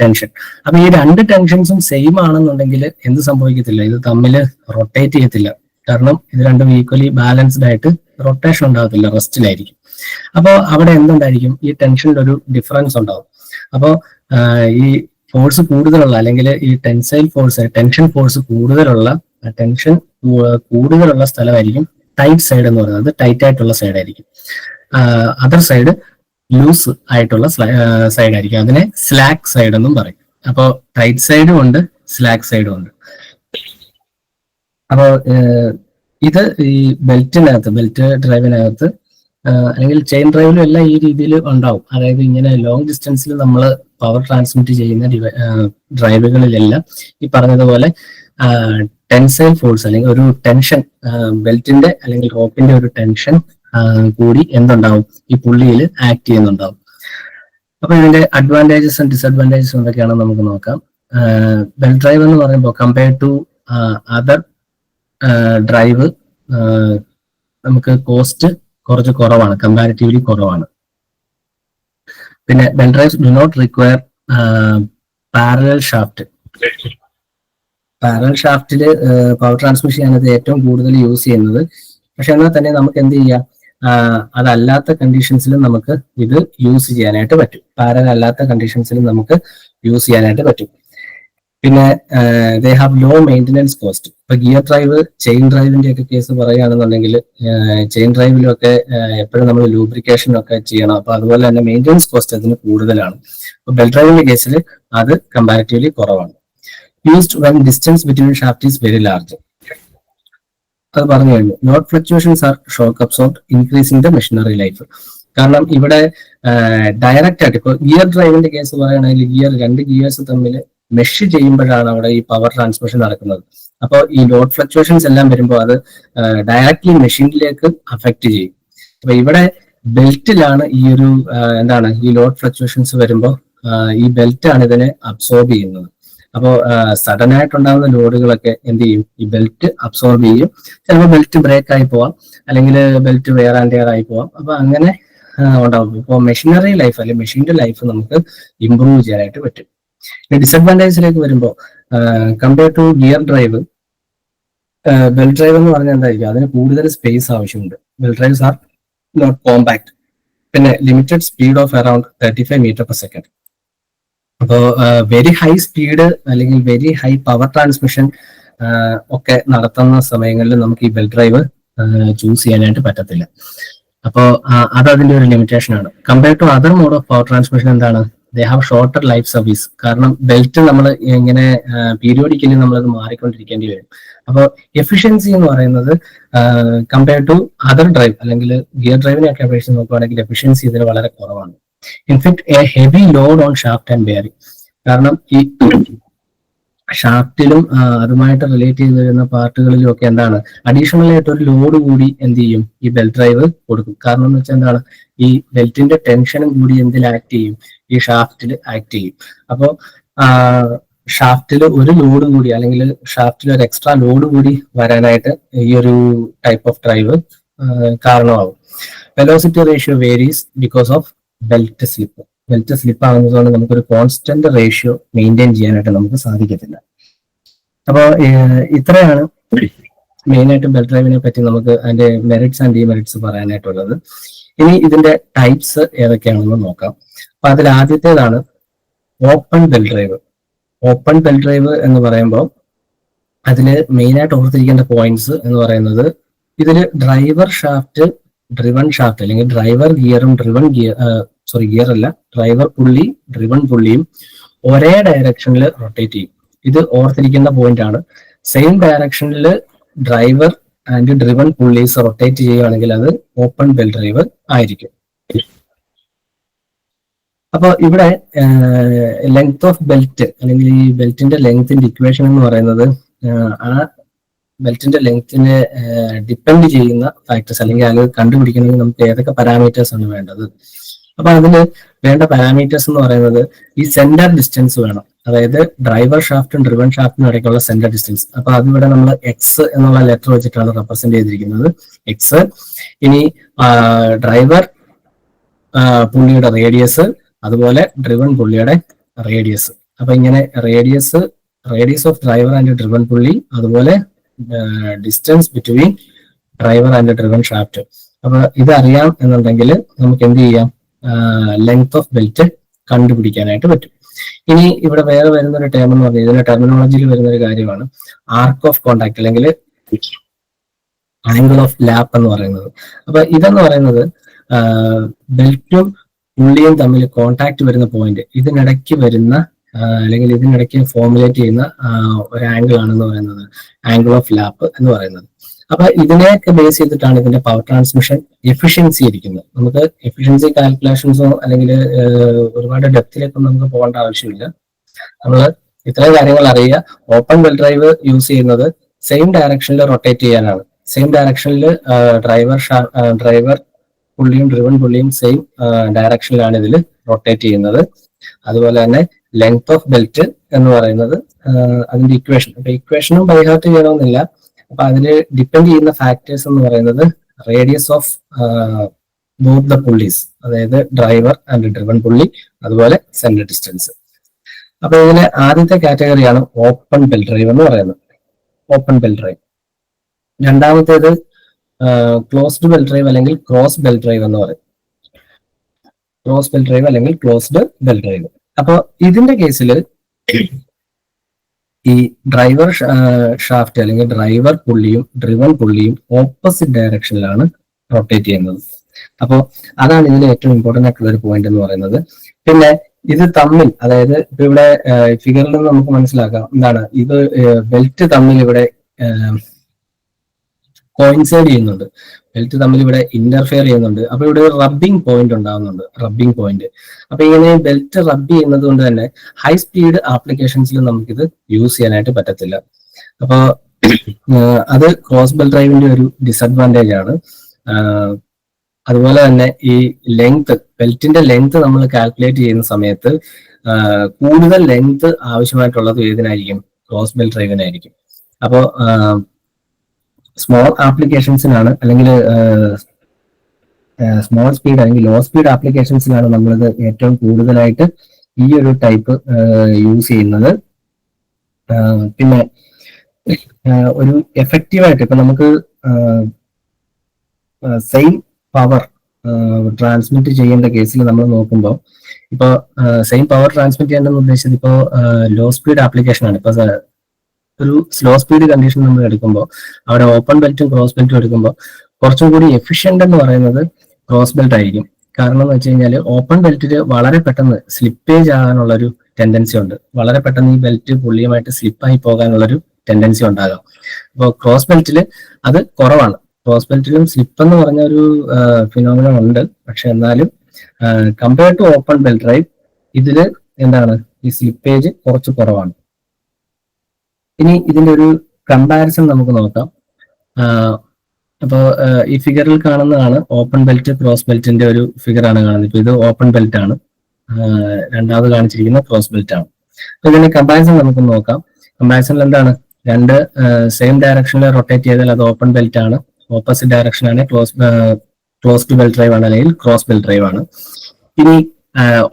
ടെൻഷൻ. അപ്പൊ ഈ 2 ടെൻഷൻസും സെയിം ആണെന്നുണ്ടെങ്കിൽ എന്ത് സംഭവിക്കത്തില്ല, ഇത് തമ്മിൽ റൊട്ടേറ്റ് ചെയ്യത്തില്ല. കാരണം ഇത് രണ്ടും ഈക്വലി ബാലൻസ്ഡ് ആയിട്ട് റൊട്ടേഷൻ ഉണ്ടാകത്തില്ല, റെസ്റ്റിലായിരിക്കും. അപ്പോൾ അവിടെ എന്തുണ്ടായിരിക്കും, ഈ ടെൻഷനിൽ ഒരു ഡിഫറൻസ് ഉണ്ടാവും. അപ്പോൾ ഈ ഫോഴ്സ് കൂടുതലുള്ള അല്ലെങ്കിൽ ഈ ടെൻസൈൽ ഫോഴ്സ് ടെൻഷൻ ഫോഴ്സ് കൂടുതലുള്ള സ്ഥലമായിരിക്കും ടൈറ്റ് സൈഡ് എന്ന് പറയുന്നത്. ടൈറ്റ് ആയിട്ടുള്ള സൈഡ് ആയിരിക്കും. അതർ സൈഡ് ലൂസ് ആയിട്ടുള്ള സൈഡ് ആയിരിക്കും. അതിനെ സ്ലാക്ക് സൈഡ് എന്നും പറയും. അപ്പോൾ ടൈറ്റ് സൈഡും ഉണ്ട്, സ്ലാക്ക് സൈഡും ഉണ്ട്. അപ്പോൾ ഇത് ഈ ബെൽറ്റ് ഡ്രൈവിനകത്ത് അല്ലെങ്കിൽ ചെയിൻ ഡ്രൈവിലും എല്ലാം ഈ രീതിയിൽ ഉണ്ടാവും. അതായത് ഇങ്ങനെ ലോങ് ഡിസ്റ്റൻസിൽ നമ്മൾ പവർ ട്രാൻസ്മിറ്റ് ചെയ്യുന്ന ഡ്രൈവുകളിലെല്ലാം ഈ പറഞ്ഞതുപോലെ ടെൻസൈൽ ഫോഴ്സ് അല്ലെങ്കിൽ ഒരു ടെൻഷൻ ബെൽറ്റിന്റെ അല്ലെങ്കിൽ റോപ്പിന്റെ ഒരു ടെൻഷൻ കൂടി എന്തുണ്ടാവും ഈ പുള്ളിയിൽ ആക്ട് ചെയ്യുന്നുണ്ടാവും. അപ്പൊ ഇതിന്റെ അഡ്വാൻറ്റേജസ് ആൻഡ് ഡിസഡ്വാൻറ്റേജസ് എന്തൊക്കെയാണെന്ന് നമുക്ക് നോക്കാം. ബെൽറ്റ് ഡ്രൈവ് എന്ന് പറയുമ്പോൾ കമ്പയർ ടു അതർ ഡ്രൈവ് നമുക്ക് കോസ്റ്റ് കുറച്ച് കുറവാണ്, കമ്പാരിറ്റീവ്ലി കുറവാണ്. പിന്നെ belt drives do not require parallel shaft. Parallel ഷാഫ്റ്റില് പവർ ട്രാൻസ്മിഷൻ ചെയ്യാനത് ഏറ്റവും കൂടുതൽ യൂസ് ചെയ്യുന്നത്. പക്ഷെ എന്നാൽ തന്നെ നമുക്ക് എന്ത് ചെയ്യാം, അതല്ലാത്ത കണ്ടീഷൻസിലും നമുക്ക് ഇത് യൂസ് ചെയ്യാനായിട്ട് പറ്റും. പാരലൽ അല്ലാത്ത കണ്ടീഷൻസിലും നമുക്ക് യൂസ് ചെയ്യാനായിട്ട് പറ്റും. പിന്നെ they have low maintenance cost. ഇപ്പൊ ഗിയർ ഡ്രൈവ്, ചെയിൻ ഡ്രൈവിന്റെ ഒക്കെ കേസ് പറയുകയാണെന്നുണ്ടെങ്കിൽ ചെയിൻ ഡ്രൈവിലൊക്കെ എപ്പോഴും നമ്മൾ ലൂബ്രിക്കേഷൻ ഒക്കെ ചെയ്യണം. അപ്പൊ അതുപോലെ തന്നെ മെയിൻ്റനൻസ് കോസ്റ്റ് അതിന് കൂടുതലാണ്. അപ്പൊ ബെൽറ്റ് ഡ്രൈവിന്റെ കേസിൽ അത് കമ്പാരിറ്റീവ്ലി കുറവാണ്. Used when distance between shaft is very large. അത് പറഞ്ഞു കഴിഞ്ഞു. Load fluctuations are shock absorbed, increasing the machinery life. കാരണം ഇവിടെ ഡയറക്റ്റ് ആയിട്ട് ഇപ്പൊ ഗിയർ ഡ്രൈവിന്റെ കേസ് പറയുകയാണെങ്കിൽ രണ്ട് ഗിയേഴ്സ് തമ്മിൽ മെഷ് ചെയ്യുമ്പോഴാണ് അവിടെ ഈ പവർ ട്രാൻസ്മിഷൻ നടക്കുന്നത്. അപ്പോൾ ഈ ലോഡ് ഫ്ലക്ച്വേഷൻസ് എല്ലാം വരുമ്പോൾ അത് ഡയറക്ട്ലി മെഷീനിലേക്ക് അഫക്റ്റ് ചെയ്യും. അപ്പൊ ഇവിടെ ബെൽറ്റിലാണ് ഈ ഒരു ഈ ലോഡ് ഫ്ലക്ച്വേഷൻസ് വരുമ്പോൾ ഈ ബെൽറ്റ് ആണ് ഇതിനെ അബ്സോർബ് ചെയ്യുന്നത്. അപ്പോൾ സഡൻ ആയിട്ടുണ്ടാകുന്ന ലോഡുകളൊക്കെ എന്ത് ചെയ്യും, ഈ ബെൽറ്റ് അബ്സോർബ് ചെയ്യും. ചിലപ്പോൾ ബെൽറ്റ് ബ്രേക്ക് ആയി പോവാം, അല്ലെങ്കിൽ ബെൽറ്റ് വെയർ ആൻഡ് ടിയർ ആയി പോവാം. അപ്പൊ അങ്ങനെ ഉണ്ടാവും. ഇപ്പോൾ മെഷീനറി ലൈഫ് അല്ലെങ്കിൽ മെഷീന്റെ ലൈഫ് നമുക്ക് ഇംപ്രൂവ് ചെയ്യാനായിട്ട് പറ്റും. ഡിസഡ്വാൻറ്റേജിലേക്ക് വരുമ്പോൾ compare to gear drive, belt drive എന്ന് പറഞ്ഞാൽ എന്തായിരിക്കും, അതിന് കൂടുതൽ സ്പേസ് ആവശ്യമുണ്ട്. Belt drives are not compact. പിന്നെ limited speed of around 35 metre per second. അപ്പോൾ വെരി ഹൈ സ്പീഡ് അല്ലെങ്കിൽ വെരി ഹൈ പവർ ട്രാൻസ്മിഷൻ ഒക്കെ നടത്തുന്ന സമയങ്ങളിൽ നമുക്ക് ഈ ബെൽറ്റ് ഡ്രൈവ് ചൂസ് ചെയ്യാനായിട്ട് പറ്റത്തില്ല. അപ്പോൾ അത് അതിന്റെ ഒരു ലിമിറ്റേഷൻ ആണ്. Compare to other mode of power transmission എന്താണ്, they have shorter life service. കാരണം ബെൽറ്റ് നമ്മൾ ഇങ്ങനെ പീരിയോഡിക്കലി നമ്മളത് മാറിക്കൊണ്ടിരിക്കേണ്ടി വരും. അപ്പോൾ എഫിഷ്യൻസി എന്ന് പറയുന്നത് കമ്പയർ ടു അതർ ഡ്രൈവ് അല്ലെങ്കിൽ ഗിയർ ഡ്രൈവിനെയൊക്കെ അപേക്ഷിച്ച് നോക്കുകയാണെങ്കിൽ എഫിഷ്യൻസി ഇതിന് വളരെ കുറവാണ്. In fact A heavy load on shaft and bearing. കാരണം ഈ ഷാഫ്റ്റിലും അതുമായിട്ട് റിലേറ്റ് ചെയ്ത് വരുന്ന പാർട്ടുകളിലും ഒക്കെ അഡീഷണൽ ആയിട്ട് ഒരു ലോഡ് കൂടി എന്ത് ചെയ്യും, ഈ ബെൽറ്റ് ഡ്രൈവ് കൊടുക്കും. കാരണം എന്ന് വെച്ചാൽ ഈ ബെൽറ്റിന്റെ ടെൻഷനും കൂടി എന്തിൽ ആക്ട് ചെയ്യും, ഈ ഷാഫ്റ്റിൽ ആക്ട് ചെയ്യും. അപ്പോൾ ഷാഫ്റ്റിൽ ഒരു ലോഡ് കൂടി അല്ലെങ്കിൽ ഷാഫ്റ്റിൽ ഒരു എക്സ്ട്രാ ലോഡ് കൂടി വരാനായിട്ട് ഈ ഒരു ടൈപ്പ് ഓഫ് ഡ്രൈവ് കാരണമാകും. Velocity ratio varies because of belt slip. Belt slip ആകുന്നതുകൊണ്ട് നമുക്കൊരു കോൺസ്റ്റന്റ് റേഷ്യോ മെയിൻറ്റെയിൻ ചെയ്യാനായിട്ട് നമുക്ക് സാധിക്കത്തില്ല. അപ്പോൾ ഇത്രയാണ് മെയിനായിട്ടും ബെൽറ്റ് ഡ്രൈവിനെ പറ്റി നമുക്ക് അതിന്റെ മെറിറ്റ്സ് ആൻഡ് ഡിമെറിറ്റ്സ് പറയാനായിട്ടുള്ളത്. ഇനി ഇതിന്റെ ടൈപ്സ് ഏതൊക്കെയാണെന്ന് നോക്കാം. അപ്പൊ അതിൽ ആദ്യത്തേതാണ് open belt drive. Open belt drive എന്ന് പറയുമ്പോൾ അതിൽ മെയിനായിട്ട് ഓർത്തിരിക്കേണ്ട പോയിന്റ്സ് എന്ന് പറയുന്നത്, ഇതിൽ ഡ്രൈവർ ഷാഫ്റ്റ്, ഡ്രിവൺ ഷാഫ്റ്റ് അല്ലെങ്കിൽ ഡ്രൈവർ ഗിയറും ഗിയർ അല്ല, ഡ്രൈവർ പുള്ളി, ഡ്രിവൺ പുള്ളിയും ഒരേ ഡയറക്ഷനിൽ റൊട്ടേറ്റ് ചെയ്യും. ഇത് ഓർത്തിരിക്കേണ്ട പോയിന്റ് ആണ്. സെയിം ഡയറക്ഷനിൽ driver and driven pulleys rotate ചെയ്യുകയാണെങ്കിൽ അത് ഓപ്പൺ ബെൽറ്റ് ഡ്രൈവ് ആയിരിക്കും. അപ്പൊ ഇവിടെ ലെങ്ത് ഓഫ് ബെൽറ്റ് അല്ലെങ്കിൽ ഈ ബെൽറ്റിന്റെ ലെങ്ത്തിന്റെ ഇക്വേഷൻ എന്ന് പറയുന്നത് ആ ബെൽറ്റിന്റെ ലെങ്ത്തിനെ ഡിപ്പെൻഡ് ചെയ്യുന്ന ഫാക്ടേഴ്സ് അല്ലെങ്കിൽ അത് കണ്ടുപിടിക്കണമെങ്കിൽ നമുക്ക് ഏതൊക്കെ പാരാമീറ്റേഴ്സ് ആണ് വേണ്ടത്. അപ്പൊ അതിന് വേണ്ട പാരാമീറ്റേഴ്സ് എന്ന് പറയുന്നത് ഈ സെന്റർ ഡിസ്റ്റൻസ് വേണം. അതായത് ഡ്രൈവർ ഷാഫ്റ്റും ഡ്രിവൺ ഷാഫ്റ്റിനും ഇടയ്ക്കുള്ള സെന്റർ ഡിസ്റ്റൻസ്. അപ്പൊ അതിവിടെ നമ്മൾ എക്സ് എന്നുള്ള ലെറ്റർ വെച്ചിട്ടാണ് റെപ്രസെന്റ് ചെയ്തിരിക്കുന്നത്, എക്സ്. ഇനി ഡ്രൈവർ പുള്ളിയുടെ റേഡിയസ്, അതുപോലെ ഡ്രിവൺ പുള്ളിയുടെ റേഡിയസ്. അപ്പൊ ഇങ്ങനെ radius of driver and driven പുള്ളി, അതുപോലെ distance between driver and driven shaft. അപ്പൊ ഇത് അറിയാം എന്നുണ്ടെങ്കിൽ നമുക്ക് എന്ത് ചെയ്യാം, ലെങ്ത് ഓഫ് ബെൽറ്റ് കണ്ടുപിടിക്കാനായിട്ട് പറ്റും. ഇനി ഇവിടെ വേറെ വരുന്ന ഒരു ടേം എന്ന് പറഞ്ഞാൽ ഇതിന്റെ ടെർമിനോളജിയിൽ വരുന്ന ഒരു കാര്യമാണ് ആർക്ക് ഓഫ് കോണ്ടാക്ട് അല്ലെങ്കിൽ ആംഗിൾ ഓഫ് ലാപ്പ് എന്ന് പറയുന്നത്. അപ്പൊ ഇതെന്ന് പറയുന്നത് ബെൽറ്റും പുള്ളിയും തമ്മിൽ കോണ്ടാക്ട് വരുന്ന പോയിന്റ്, ഇതിനിടയ്ക്ക് വരുന്ന അല്ലെങ്കിൽ ഇതിനിടയ്ക്ക് ഫോർമുലേറ്റ് ചെയ്യുന്ന ഒരു ആംഗിൾ ആണെന്ന് പറയുന്നത് ആംഗിൾ ഓഫ് ലാപ്പ് എന്ന് പറയുന്നത്. അപ്പൊ ഇതിനെയൊക്കെ ബേസ് ചെയ്തിട്ടാണ് ഇതിന്റെ പവർ ട്രാൻസ്മിഷൻ എഫിഷ്യൻസി ഇരിക്കുന്നത്. നമുക്ക് എഫിഷ്യൻസി കാൽക്കുലേഷൻസോ അല്ലെങ്കിൽ ഒരുപാട് ഡെപ്തിലേക്കൊന്നും നമുക്ക് പോകേണ്ട ആവശ്യമില്ല. നമ്മൾ ഇത്രയും കാര്യങ്ങൾ അറിയുക. ഓപ്പൺ ബെൽ ഡ്രൈവ് യൂസ് ചെയ്യുന്നത് സെയിം ഡയറക്ഷനിൽ റൊട്ടേറ്റ് ചെയ്യാനാണ്. സെയിം ഡയറക്ഷനിൽ ഡ്രൈവർ പുള്ളിയും ഡ്രിവൺ പുള്ളിയും സെയിം ഡയറക്ഷനിലാണ് ഇതിൽ റൊട്ടേറ്റ് ചെയ്യുന്നത്. അതുപോലെ തന്നെ ലെങ്ത് ഓഫ് ബെൽറ്റ് എന്ന് പറയുന്നത് അതിന്റെ ഇക്വേഷൻ, അപ്പൊ ഇക്വേഷനും ബൈഹാർട്ട് ചെയ്യണമെന്നില്ല. അപ്പൊ അതിൽ ഡിപ്പെൻഡ് ചെയ്യുന്ന ഫാക്ടേഴ്സ് എന്ന് പറയുന്നത് radius of both the pulleys, അതായത് ഡ്രൈവർ ആൻഡ് ഡ്രിവൺ പുള്ളി, അതുപോലെ സെന്റർ ഡിസ്റ്റൻസ്. അപ്പൊ ഇതിലെ ആദ്യത്തെ കാറ്റഗറിയാണ് ഓപ്പൺ ബെൽ ഡ്രൈവ് എന്ന് പറയുന്നത്, ഓപ്പൺ ബെൽ ഡ്രൈവ്. രണ്ടാമത്തേത് ക്ലോസ്ഡ് ബെൽ ഡ്രൈവ് അല്ലെങ്കിൽ ക്രോസ് ബെൽ ഡ്രൈവ് എന്ന് പറയും. ക്രോസ് ബെൽ ഡ്രൈവ് അല്ലെങ്കിൽ ക്ലോസ്ഡ് ബെൽ ഡ്രൈവ്. അപ്പൊ ഇതിന്റെ കേസിൽ ഈ ഡ്രൈവർ ഷാഫ്റ്റ് അല്ലെങ്കിൽ ഡ്രൈവർ പുള്ളിയും ഡ്രിവൺ പുള്ളിയും ഓപ്പോസിറ്റ് ഡയറക്ഷനിലാണ് റൊട്ടേറ്റ് ചെയ്യുന്നത്. അപ്പോൾ അതാണ് ഇതിൽ ഏറ്റവും ഇമ്പോർട്ടന്റ് ആയിട്ടുള്ള ഒരു പോയിന്റ് എന്ന് പറയുന്നത്. പിന്നെ ഇത് തമ്മിൽ, അതായത് ഇപ്പൊ ഇവിടെ ഫിഗറിൽ നിന്ന് നമുക്ക് മനസ്സിലാക്കാം എന്താണ്, ഇത് ബെൽറ്റ് തമ്മിൽ ഇവിടെ കോയിൻസൈഡ് ചെയ്യുന്നുണ്ട്, ബെൽറ്റ് തമ്മിൽ ഇവിടെ ഇന്റർഫിയർ ചെയ്യുന്നുണ്ട്. അപ്പൊ ഇവിടെ ഒരു റബ്ബിംഗ് പോയിന്റ് ഉണ്ടാകുന്നുണ്ട്, റബ്ബിംഗ് പോയിന്റ്. അപ്പൊ ഇങ്ങനെ ബെൽറ്റ് റബ്ബ് ചെയ്യുന്നത് കൊണ്ട് തന്നെ ഹൈ സ്പീഡ് ആപ്ലിക്കേഷൻസിൽ നമുക്കിത് യൂസ് ചെയ്യാനായിട്ട് പറ്റത്തില്ല. അപ്പൊ അത് ക്രോസ് ബെൽ ഡ്രൈവിന്റെ ഒരു ഡിസഡ്വാൻറ്റേജ് ആണ്. അതുപോലെ തന്നെ ഈ ലെങ്ത്, ബെൽറ്റിന്റെ ലെങ്ത് നമ്മൾ കാൽക്കുലേറ്റ് ചെയ്യുന്ന സമയത്ത് കൂടുതൽ ലെങ്ത് ആവശ്യമായിട്ടുള്ളത് ഏതിനായിരിക്കും? Cross bell ഡ്രൈവിനായിരിക്കും. അപ്പോൾ സ്മോൾ ആപ്ലിക്കേഷൻസിനാണ് അല്ലെങ്കിൽ സ്മോൾ സ്പീഡ് അല്ലെങ്കിൽ ലോ സ്പീഡ് ആപ്ലിക്കേഷൻസിലാണ് നമ്മളിത് ഏറ്റവും കൂടുതലായിട്ട് ഈ ഒരു ടൈപ്പ് യൂസ് ചെയ്യുന്നത്. പിന്നെ ഒരു എഫക്റ്റീവായിട്ട് ഇപ്പൊ നമുക്ക് സെയിം പവർ ട്രാൻസ്മിറ്റ് ചെയ്യേണ്ട കേസിൽ നമ്മൾ നോക്കുമ്പോൾ, ഇപ്പോൾ സെയിം പവർ ട്രാൻസ്മിറ്റ് ചെയ്യേണ്ടെന്ന് ഉദ്ദേശിച്ചത് ഇപ്പോൾ ലോ സ്പീഡ് ആപ്ലിക്കേഷൻ ആണ്. ഇപ്പൊ ഒരു സ്ലോ സ്പീഡ് കണ്ടീഷൻ നമ്മൾ എടുക്കുമ്പോൾ അവിടെ ഓപ്പൺ ബെൽറ്റും ക്രോസ് ബെൽറ്റും എടുക്കുമ്പോൾ കുറച്ചും കൂടി എഫിഷ്യന്റ് എന്ന് പറയുന്നത് ക്രോസ് ബെൽറ്റ് ആയിരിക്കും. കാരണം എന്ന് വെച്ച് കഴിഞ്ഞാൽ ഓപ്പൺ ബെൽറ്റിൽ വളരെ പെട്ടെന്ന് സ്ലിപ്പേജ് ആകാനുള്ള ഒരു ടെൻഡൻസി ഉണ്ട്, വളരെ പെട്ടെന്ന് ഈ ബെൽറ്റ് പുള്ളിയുമായിട്ട് സ്ലിപ്പായി പോകാനുള്ളൊരു ടെൻഡൻസി ഉണ്ടാകാം. അപ്പോൾ ക്രോസ് ബെൽറ്റിൽ അത് കുറവാണ്. ക്രോസ് ബെൽറ്റിലും സ്ലിപ്പ് എന്ന് പറഞ്ഞ ഒരു ഫിനോമിനൻ ഉണ്ട്. പക്ഷെ എന്നാലും compare to open belt drive ഇതിൽ എന്താണ്, ഈ സ്ലിപ്പേജ് കുറച്ച് കുറവാണ്. ഇനി ഇതിന്റെ ഒരു കമ്പാരിസൺ നമുക്ക് നോക്കാം. അപ്പോൾ ഈ ഫിഗറിൽ കാണുന്നതാണ് ഓപ്പൺ ബെൽറ്റ് ക്രോസ് ബെൽറ്റിന്റെ ഒരു ഫിഗറാണ് കാണുന്നത്. ഇപ്പൊ ഇത് ഓപ്പൺ ബെൽറ്റ് ആണ്, രണ്ടാമത് കാണിച്ചിരിക്കുന്ന ക്രോസ് ബെൽറ്റ് ആണ്. അപ്പൊ ഇതിന്റെ കമ്പാരിസൺ നമുക്ക് നോക്കാം. കമ്പാരിസണിൽ എന്താണ്, രണ്ട് സെയിം ഡയറക്ഷനിൽ റൊട്ടേറ്റ് ചെയ്താൽ അത് ഓപ്പൺ ബെൽറ്റ് ആണ്, ഓപ്പോസിറ്റ് ഡയറക്ഷൻ ആണ് ക്ലോസ്ഡ് ബെൽറ്റ് ഡ്രൈവ് ആണ് അല്ലെങ്കിൽ ക്രോസ് ബെൽറ്റ് ഡ്രൈവ് ആണ്. ഇനി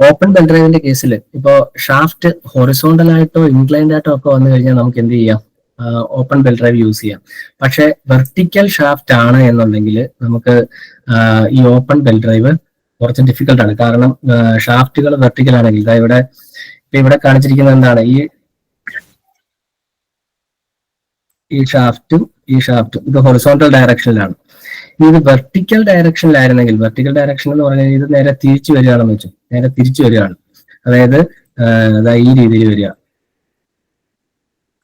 ഓപ്പൺ ബെൽ ഡ്രൈവിന്റെ കേസിൽ ഇപ്പോ ഷാഫ്റ്റ് ഹൊറിസോണ്ടൽ ആയിട്ടോ ഇൻക്ലൈൻഡ് ആയിട്ടോ ഒക്കെ വന്നു കഴിഞ്ഞാൽ നമുക്ക് എന്ത് ചെയ്യാം, ഓപ്പൺ ബെൽ ഡ്രൈവ് യൂസ് ചെയ്യാം. പക്ഷെ വെർട്ടിക്കൽ ഷാഫ്റ്റ് ആണ് എന്നുണ്ടെങ്കിൽ നമുക്ക് ഈ ഓപ്പൺ ബെൽ ഡ്രൈവ് കുറച്ച് ഡിഫിക്കൽട്ട് ആണ്. കാരണം ഷാഫ്റ്റുകൾ വെർട്ടിക്കൽ ആണെങ്കിൽ ഇവിടെ കാണിച്ചിരിക്കുന്നത് എന്താണ്, ഈ ഷാഫ്റ്റും ഇത് ഹൊറിസോണ്ടൽ ഡയറക്ഷനിലാണ്. ഇത് വെർട്ടിക്കൽ ഡയറക്ഷനിലായിരുന്നെങ്കിൽ, വെർട്ടിക്കൽ ഡയറക്ഷൻ എന്ന് പറഞ്ഞാൽ ഇത് നേരെ തിരിച്ചു വരികയാണെന്ന് വെച്ചു, നേരെ തിരിച്ചു വരികയാണ്, അതായത് ഈ രീതിയിൽ വരിക,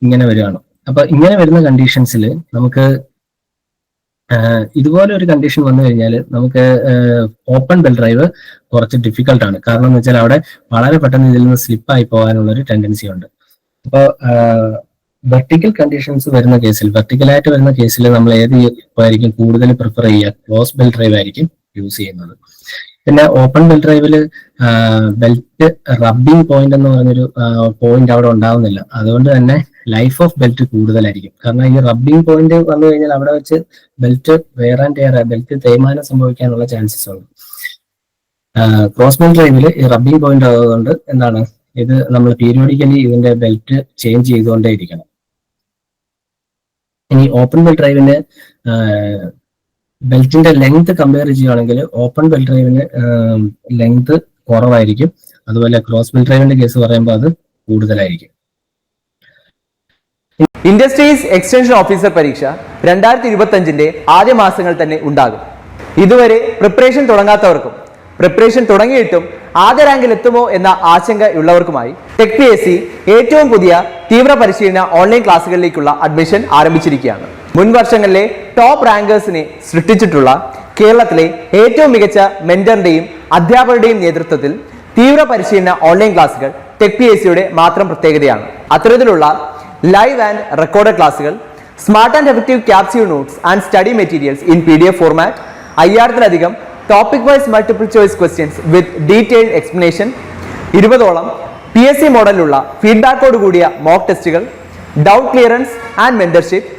ഇങ്ങനെ വരികയാണ്. അപ്പൊ ഇങ്ങനെ വരുന്ന കണ്ടീഷൻസിൽ നമുക്ക് ഇതുപോലെ ഒരു കണ്ടീഷൻ വന്നു കഴിഞ്ഞാൽ നമുക്ക് ഓപ്പൺ ബെൽ ഡ്രൈവ് കുറച്ച് ഡിഫിക്കൽട്ട് ആണ്. കാരണം എന്ന് വെച്ചാൽ അവിടെ വളരെ പെട്ടെന്ന് ഇതിൽ നിന്ന് സ്ലിപ്പായി പോകാനുള്ള ഒരു ടെൻഡൻസി ഉണ്ട്. അപ്പോൾ വെർട്ടിക്കൽ കണ്ടീഷൻസ് വരുന്ന കേസിൽ, വെർട്ടിക്കലായിട്ട് വരുന്ന കേസിൽ നമ്മൾ ഏത് ആയിരിക്കും കൂടുതൽ പ്രിഫർ ചെയ്യുക? ക്രോസ് ബെൽ ഡ്രൈവ് ആയിരിക്കും യൂസ് ചെയ്യുന്നത്. പിന്നെ ഓപ്പൺ ബെൽ ഡ്രൈവില് ബെൽറ്റ് റബ്ബിംഗ് പോയിന്റ് എന്ന് പറഞ്ഞൊരു പോയിന്റ് അവിടെ ഉണ്ടാവുന്നില്ല. അതുകൊണ്ട് തന്നെ ലൈഫ് ഓഫ് ബെൽറ്റ് കൂടുതലായിരിക്കും. കാരണം ഈ റബ്ബിംഗ് പോയിന്റ് വന്നു കഴിഞ്ഞാൽ അവിടെ വെച്ച് belt wear and tear, belt തേയ്മാനം സംഭവിക്കാനുള്ള ചാൻസസ് ഉണ്ട്. ക്രോസ് ബെൽ ഡ്രൈവില് ഈ റബ്ബിംഗ് പോയിന്റ് ആയതുകൊണ്ട് എന്താണ്, ഇത് നമ്മൾ പീരിയോഡിക്കലി ഇതിന്റെ ബെൽറ്റ് ചേഞ്ച് ചെയ്തുകൊണ്ടേ ഇരിക്കണം. ഇനി ഓപ്പൺ ബെൽ ഡ്രൈവിന് ബെൽറ്റിന്റെ ലെങ്ത് കമ്പയർ ചെയ്യുകയാണെങ്കിൽ ഓപ്പൺ ബെൽ ഡ്രൈവിന് ലെങ്ത് കുറവായിരിക്കും. അതുപോലെ ക്രോസ് ബിൽ ഡ്രൈവിന്റെ കേസ് പറയുമ്പോൾ അത് കൂടുതലായിരിക്കും. ഇൻഡസ്ട്രീസ് എക്സ്റ്റൻഷൻ ഓഫീസർ പരീക്ഷ 2025 ആദ്യ മാസങ്ങൾ തന്നെ ഉണ്ടാകും. ഇതുവരെ പ്രിപ്പറേഷൻ തുടങ്ങാത്തവർക്കും പ്രിപ്പറേഷൻ തുടങ്ങിയിട്ടും ആദ്യ റാങ്കിൽ എത്തുമോ എന്ന ആശങ്കയുള്ളവർക്കുമായി ടെക് PSC ഏറ്റവും പുതിയ തീവ്ര പരിശീലന ഓൺലൈൻ ക്ലാസ്സുകളിലേക്കുള്ള അഡ്മിഷൻ ആരംഭിച്ചിരിക്കുകയാണ്. മുൻ വർഷങ്ങളിലെ ടോപ്പ് റാങ്കേഴ്സിനെ സൃഷ്ടിച്ചിട്ടുള്ള കേരളത്തിലെ ഏറ്റവും മികച്ച മെന്ററിന്റെയും അധ്യാപകരുടെയും നേതൃത്വത്തിൽ തീവ്ര പരിശീലന ഓൺലൈൻ ക്ലാസ്സുകൾ ടെക് PSCയുടെ മാത്രം പ്രത്യേകതയാണ്. അത്തരത്തിലുള്ള ലൈവ് ആൻഡ് റെക്കോർഡ് ക്ലാസ്സുകൾ, smart and effective capsule notes and study materials in PDF format, 5000-ലധികം topic wise multiple choice questions with detailed explanation, 20ഓളം PSC മോഡലിലുള്ള ഫീഡ്ബാക്കോട് കൂടിയ മോക്ക് ടെസ്റ്റുകൾ, doubt clearance and mentorship,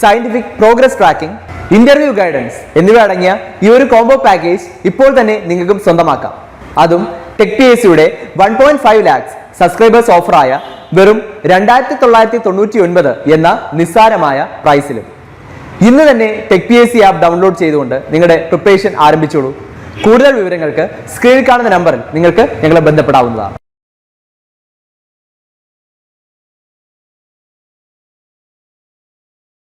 scientific progress tracking, interview guidance എന്നിവ അടങ്ങിയ ഈ ഒരു കോംബോ പാക്കേജ് ഇപ്പോൾ തന്നെ നിങ്ങൾക്കും സ്വന്തമാക്കാം. അതും ടെക് PSCയുടെ 1.5 lakhs സബ്സ്ക്രൈബേഴ്സ് ഓഫറായ വെറും 2999 എന്ന നിസ്സാരമായ പ്രൈസിലും. ഇന്ന് തന്നെ ടെക് PSC ആപ്പ് ഡൗൺലോഡ് ചെയ്തുകൊണ്ട് നിങ്ങളുടെ പ്രിപ്പറേഷൻ ആരംഭിച്ചോളൂ. കൂടുതൽ വിവരങ്ങൾക്ക് സ്ക്രീനിൽ കാണുന്ന നമ്പറിൽ നിങ്ങൾക്ക് ഞങ്ങളെ ബന്ധപ്പെടാവുന്നതാണ്.